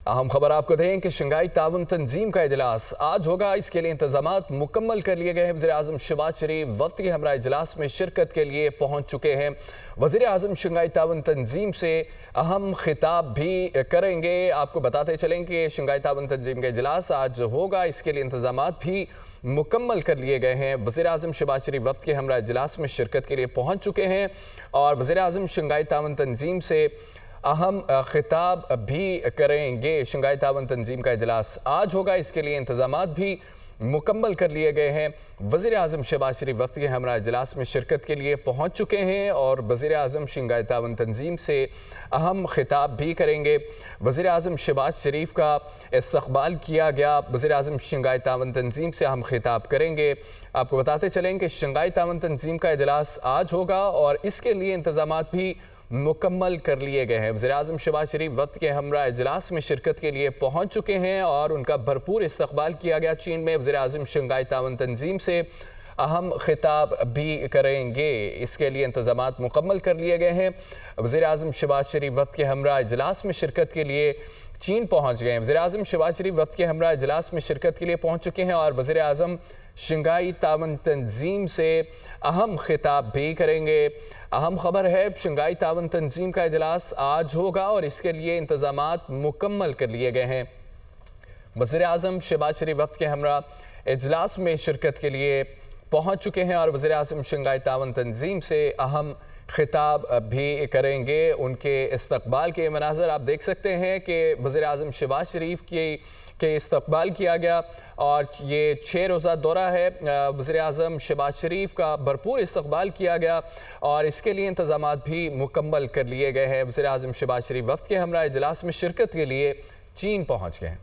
अहम खबर आपको दें कि शंघाई ताउन तंजीम का इजलास आज होगा। इसके लिए इंतजामात मुकम्मल कर लिए गए हैं। वज़ीर-ए-आज़म शहबाज शरीफ वफ्द के हमरा इजलास में शिरकत के लिए पहुँच चुके हैं। वज़ीर-ए-आज़म शंघाई ताउन तंजीम से अहम खिताब भी करेंगे। आपको बताते चलें कि शंघाई ताउन तंजीम का इजलास आज होगा। इसके लिए इंतजामात भी मुकम्मल कर लिए गए हैं। वज़ीर-ए-आज़म शहबाज शरीफ वफ्द के हमरा इजलास में शिरकत के लिए पहुँच चुके हैं और वज़ीर-ए-आज़म शंघाई ताउन तंजीम से अहम खिताब भी करेंगे। शंघाई ताउन तंजीम का इजलास आज होगा। इसके लिए इंतजामात भी मुकम्मल कर लिए गए हैं। वज़ीर-ए-आज़म शहबाज शरीफ वफ्द के हमरा इजलास में शिरकत के लिए पहुँच चुके हैं और वज़ीर-ए-आज़म शंघाई ताउन तंजीम से अहम खिताब भी करेंगे। वज़ीर-ए-आज़म शहबाज शरीफ का इस्तक़बाल किया गया। वज़ीर-ए-आज़म शंघाई ताउन तंजीम से अहम खिताब करेंगे। आपको बताते चलें कि शंघाई ताउन तंजीम का इजलास आज होगा और इसके लिए इंतजामात भी मुकम्मल कर लिए गए हैं। वज़ीर-ए-आज़म शहबाज शरीफ वक्त के हमरा इजलास में शिरकत के लिए पहुँच चुके हैं और उनका भरपूर इस्तक़बाल किया गया। चीन में वज़ीर-ए-आज़म शंघाई ताउन तंजीम से अहम खिताब भी करेंगे। इसके लिए इंतजामात मुकम्मल कर लिए गए हैं। वज़ीर-ए-आज़म शहबाज शरीफ वक्त के हमरा इजलास में शिरकत के लिए चीन पहुँच गए हैं। वज़ीर-ए-आज़म शहबाज शरीफ वक्त के हमरा इजलास में शिरकत के लिए पहुँच चुके हैं और वज़ीर-ए-आज़म शंघाई ताउन तंजीम से अहम खिताब भी करेंगे। अहम खबर है, शंघाई ताउन तंजीम का इजलास आज होगा और इसके लिए इंतजामात मुकम्मल कर लिए गए हैं। वज़ीर-ए-आज़म शहबाज शरीफ वक्त के हमरा इजलास में शिरकत के लिए पहुँच चुके हैं और वज़ीर-ए-आज़म शंघाई ताउन तंजीम से अहम खिताब भी करेंगे। उनके इस्तक़बाल के मनाज़र आप देख सकते हैं कि वज़ीर-ए-आज़म शहबाज शरीफ के इस्तक़बाल किया गया और ये 6 रोज़ा दौरा है। वज़ीर-ए-आज़म शहबाज शरीफ का भरपूर इस्तक़बाल किया गया और इसके लिए इंतजामात भी मुकम्मल कर लिए गए हैं। वज़ीर-ए-आज़म शहबाज शरीफ वक्त के हमरा इजलास में शिरकत के लिए चीन पहुँच गए हैं।